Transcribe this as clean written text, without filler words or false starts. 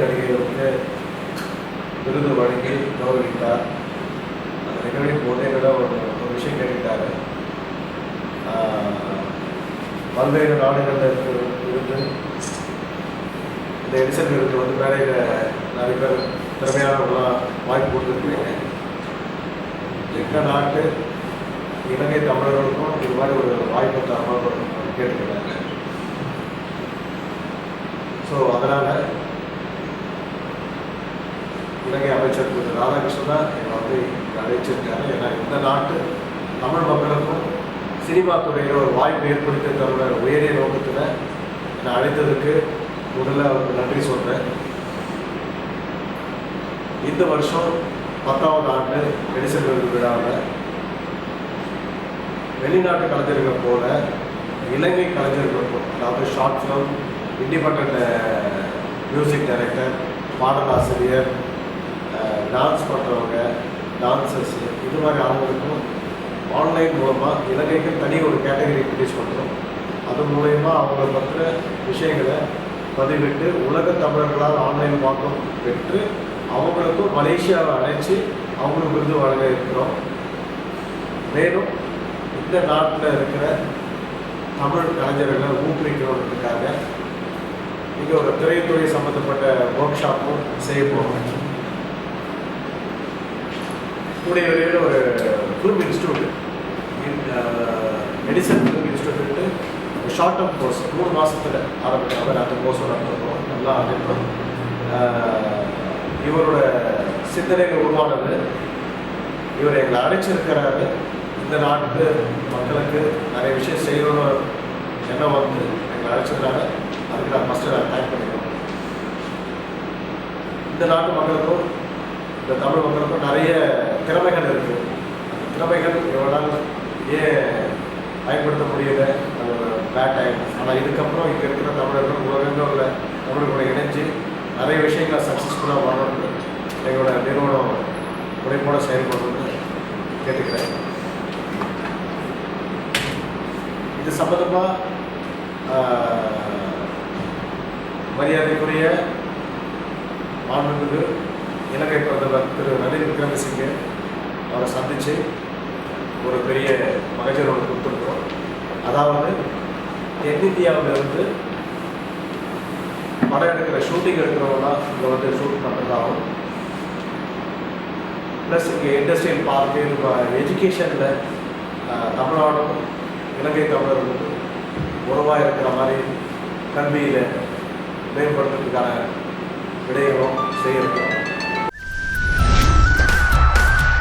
நடிகைகளுக்கு விருது வழங்கி கௌரவித்தார். அந்த நிகழ்வின் போது என்னிடம் ஒரு விஷயம் கேட்டுட்டார். பல்வேறு நாடுகளில் இருந்து இந்த எடிசன் விருது வந்து மேடையில் நிறைய பேர் திறமையானவங்களாம் வாய்ப்பு கொடுத்துருக்கீங்க. எங்கள் நாட்டு இலங்கை தமிழர்களுக்கும் இது மாதிரி ஒரு வாய்ப்பு தரமாக கேட்டுக்கிறாங்க. ஸோ அதனால் இலங்கை அமைச்சர் திரு ராதாகிருஷ்ணன் தான் என்னை வந்து அழைச்சிருக்காரு. ஏன்னா இந்த நாட்டு தமிழ் மக்களுக்கும் சினிமா துறையில் ஒரு வாய்ப்பு ஏற்படுத்தி தருகிற உயரிய நோக்கத்தில் என்னை அழைத்ததுக்கு முதல்ல அவருக்கு நன்றி சொல்கிறேன். இந்த வருஷம் 10வது ஆண்டு எடிசன் விருது விழாவில் வெளிநாட்டு கலைஞர்கள் போல இலங்கை கலைஞர்களுக்கும், அதாவது short film, independent music director, பாடலாசிரியர், டான்ஸ் பண்ணுறவங்க, டான்சர்ஸ், இது மாதிரி ஆளுங்களுக்கும் ஆன்லைன் மூலமாக இலங்கைக்கு தனி ஒரு கேட்டகரி ரிலீஸ் பண்ணுறோம். அது மூலயமா அவங்கள பற்றின விஷயங்களை பதிவிட்டு உலக தமிழர்களால் ஆன்லைன் வாக்கம் பெற்று அவங்களுக்கும் மலேசியாவை அழைச்சி அவங்களுக்கு விருது வழங்க இருக்கிறோம். மேலும் இந்த நாட்டில் இருக்கிற தமிழ் கலைஞர்களை ஊக்குவிக்கணுன்றதுக்காக இங்கே ஒரு திரைத்துறை சம்மந்தப்பட்ட ஒர்க் ஷாப்பும் செய்ய போகிறோம். கூடிய வரையில் ஒரு film institute, Edison film institute short term course 3 மாதத்தில் ஆரம்பிக்கிறாங்க. அந்த கோர்ஸும் நடத்துகிறோம். நல்லா அறிவிப்போம். இவரோட சிந்தனைகள் உருவானது. இவர் எங்களை அழைச்சிருக்கிறாரு. இந்த நாட்டு மக்களுக்கு நிறைய விஷயம் செய்யணும்னு எண்ணம் வந்து எங்களை அழைச்சிருக்காங்க. அதுக்கு நான் ஃபஸ்ட்டு தேங்க் பண்ணிக்கிறோம். இந்த நாட்டு மக்களுக்கும் இந்த தமிழ் மக்களுக்கும் நிறைய திறமைகள் இருக்குது. அந்த திறமைகள் இவரால் ஏன் பயன்படுத்த முடியல, அது ஒரு பேட் டைம். ஆனால் இதுக்கப்புறம் இங்கே இருக்கிற தமிழர்கள் உலகங்களில் தமிழர்களோட இணைஞ்சு நிறைய விஷயங்களை சக்ஸஸ்ஃபுல்லாக வரணும்னு எங்களோட நிறுவனம் உழைப்போட செயல்படணும்னு கேட்டுக்கிறேன். இது சம்பந்தமாக மரியாதைக்குரிய மாண்புமிகு இலங்கை பிரதமர் திரு ரணில் விக்ரமசிங்கே அவரை சந்தித்து ஒரு பெரிய மகஜர் ஒன்று கொடுத்துருக்கோம். அதாவது தென்னிந்தியாவிலிருந்து படம் எடுக்கிற ஷூட்டிங் எடுக்கிறவங்களாம் இங்கே வந்து ஷூட் பண்ணுறதாகும். ப்ளஸ் இங்கே இண்டஸ்ட்ரியல் பார்க்கு, எஜுகேஷனில் தமிழ்நாடும் இலங்கை தமிழர்களுக்கு உறவாக இருக்கிற மாதிரி கல்வியில் மேம்படுத்துறதுக்கான விடயங்களும் செய்யிருக்கிறோம்.